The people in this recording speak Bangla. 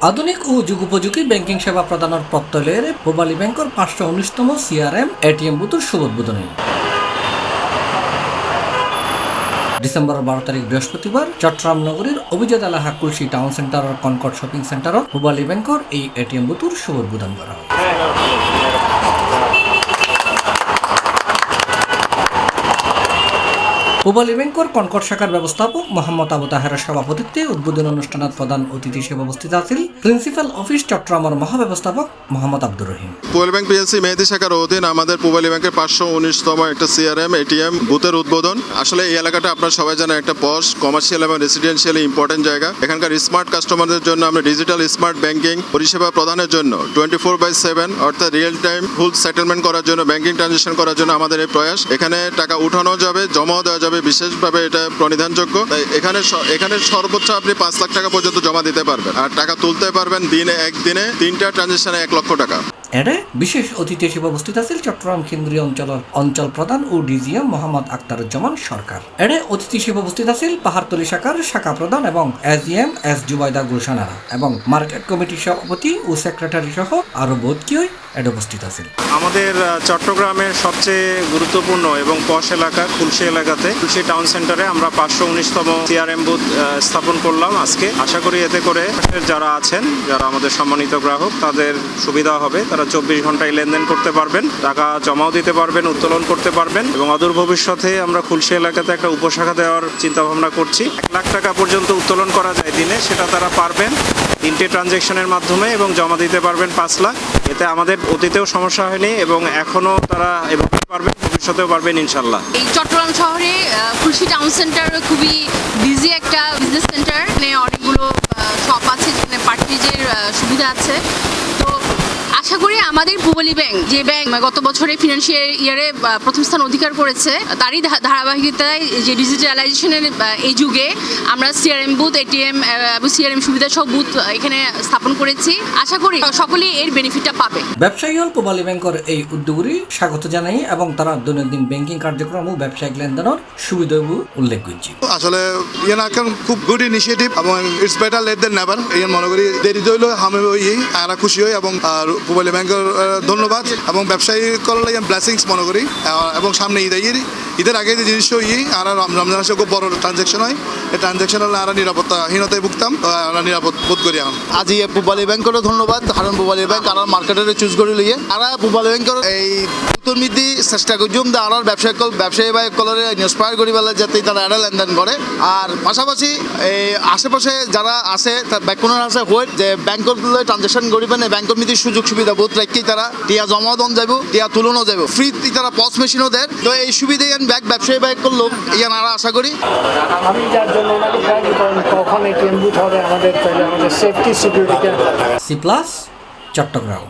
আধুনিক ও যুগোপযোগী ব্যাংকিং সেবা প্রদানের পক্তলের পূবালী ব্যাংকের 519তম CRM ATM বুথের শুভ উদ্বোধনী ডিসেম্বর 12 তারিখ বৃহস্পতিবার চট্টগ্রাম নগরীর অভিজাত এলাকা কুলসি টাউন সেন্টারের কনকর্ড শপিং সেন্টারত পূবালী ব্যাংকের এই ATM বুথের শুভ উদ্বোধন করা হয়। পূবালী ব্যাংকের কনকর্ড শাখার ব্যবস্থাপক মোহাম্মদ আবু তাহেরের সভাপতিত্বে উদ্বোধন অনুষ্ঠানত প্রধান অতিথি হিসেবে উপস্থিত আছেন প্রিন্সিপাল অফিস চট্টগ্রামের মহাব্যবস্থাপক মোহাম্মদ আব্দুর রহিম। পূবালী ব্যাংক PLC মেহেদি শাখার অধীন আমাদের পূবালী ব্যাংকের 519তম একটা CRM ATM বুথের উদ্বোধন। আসলে এই এলাকাটা আপনারা সবাই জানেন একটা পশ কমার্শিয়াল এবং রেসিডেন্সিয়ালি ইম্পর্টেন্ট জায়গা। এখানকার স্মার্ট কাস্টমারদের জন্য আমরা ডিজিটাল স্মার্ট ব্যাংকিং পরিষেবা প্রদানের জন্য 24/7 অর্থাৎ রিয়েল টাইম ফুল সেটেলমেন্ট করার জন্য ব্যাংকিং ট্রানজাকশন করার জন্য আমাদের এই প্রয়াস। এখানে টাকা উঠানো যাবে, জমাও দেওয়া যাবে, বিশেষভাবে এটা প্রণিধানযোগ্য। তাই এখানে সর্বোচ্চ আপনি 5 লাখ টাকা পর্যন্ত জমা দিতে পারবেন আর টাকা তুলতে পারবেন একদিনে 3টা ট্রানজাকশনে 1 লক্ষ টাকা। এতে বিশেষ অতিথি হিসেবে উপস্থিত আছেন চট্টগ্রাম কেন্দ্রীয় অঞ্চল প্রধান ও DGM মোহাম্মদ আখতারুজ্জামান সরকার। এতে অতিথি হিসেবে উপস্থিত আছেন পাহাড়তলী শাখার শাখা প্রধান এবং SGM S জুবাইদা গুলশানারা এবং মার্কেট কমিটির সভাপতি ও সেক্রেটারি সহ আরো বোধ কেউ এতে উপস্থিত আছেন। আমাদের চট্টগ্রামের সবচেয়ে গুরুত্বপূর্ণ এবং পশ এলাকা কুলসি এলাকাতে কুলসি টাউন সেন্টারে আমরা 519তম CRM বুথ স্থাপন করলাম আজকে। আশা করি এতে করে যারা আছেন, যারা আমাদের সম্মানিত গ্রাহক, তাদের সুবিধা হবে। তারা 24 ঘন্টায় লেনদেন করতে পারবেন, টাকা জমাও দিতে পারবেন, উত্তোলন করতে পারবেন এবং অদূর ভবিষ্যতে আমরা কুলসি এলাকাতে একটা উপশাখা দেওয়ার চিন্তা ভাবনা করছি। 1 লাখ টাকা পর্যন্ত উত্তোলন করা যায় দিনে, সেটা তারা পারবেন 3টে ট্রানজ্যাকশনের মাধ্যমে এবং জমা দিতে পারবেন 5 লাখ। এতে আমাদের অতীতেও সমস্যা হয়নি এবং এখনও তারা এভাবে পারবেন, ভবিষ্যতেও পারবেন ইনশাল্লাহ। এই চট্টগ্রাম শহরে কুলসি টাউন সেন্টার খুবই বিজি একটা বিজনেস সেন্টার। এখানে অনেকগুলো শপ আছে, যেখানে পার্টিজের সুবিধা আছে। তো আশা করি আমাদের পূবালী ব্যাংক, যে ব্যাংক গত বছরে ফিনান্সিয়াল ইয়ারে প্রথম স্থান অধিকার করেছে, তারই ধারাবাহিকতায় যে ডিজিটালাইজেশনের এই যুগে আমরা CRM বুথ, ATM এবং CRM সুবিধা সব বুথ এখানে স্থাপন করেছি। আশা করি সকলেই এর বেনিফিটটা পাবে। ব্যবসায়ী হল পূবালী ব্যাংকের এই উদ্যোগী স্বাগত জানাই এবং তারা দৈনন্দিন ব্যাংকিং কার্যক্রম ও ব্যবসায়িক লেনদেনের সুবিধা উল্লেখ করছি। আসলে এখন খুব গুড ইনিশিয়েটিভ এবং it's better late than never. মনে করি দেরি হইল আমি আর খুশি হই এবং পূবালী ব্যাংকের ধন্যবাদ এবং ব্যবসায়ী করলে ব্লেসিংস মনে করি। এবং সামনে ঈদের আগে যে জিনিস আর রমজান মাসে খুব বড় ট্রানজ্যাকশন হয়, এই ট্রানজ্যাকশন হলে আর নিরাপত্তাহীনতায় ভুগতাম, আমরা নিরাপদ বোধ করি এখন। আজি পূবালী ব্যাংকেরও ধন্যবাদ, কারণ পূবালী ব্যাংক আর মার্কেটের চুজ করে লিয়ে আর পূবালী ব্যাংকের এই উত্তরমিতি চেষ্টা করছুম আর ব্যবসায়ী বা কলরে ইন্সপায়ার করি পেলে যাতে তারা এটা লেনদেন করে। আর পাশাপাশি এই আশেপাশে যারা আছে ব্যাংকনের আছে হইত যে ব্যাংকর ট্রানজ্যাকশন করিবেন, ব্যাংকর মিতির সুযোগ সুবিধা বহুত রাখি তারা টিয়া জমাও দন যাব, টিয়া তুলনও যাব, ফ্রি তারা পস মেশিনও দেয়। তো এই সুবিধা ব্যবসায়ী ব্যাংক করলো ইয়ান আর আশা করি। আমি যার জন্য ওনাকে চাইনি, কারণ কখন ATM বুথ হবে আমাদের সেফটি সিকিউরিটি। C+ চট্টগ্রাম।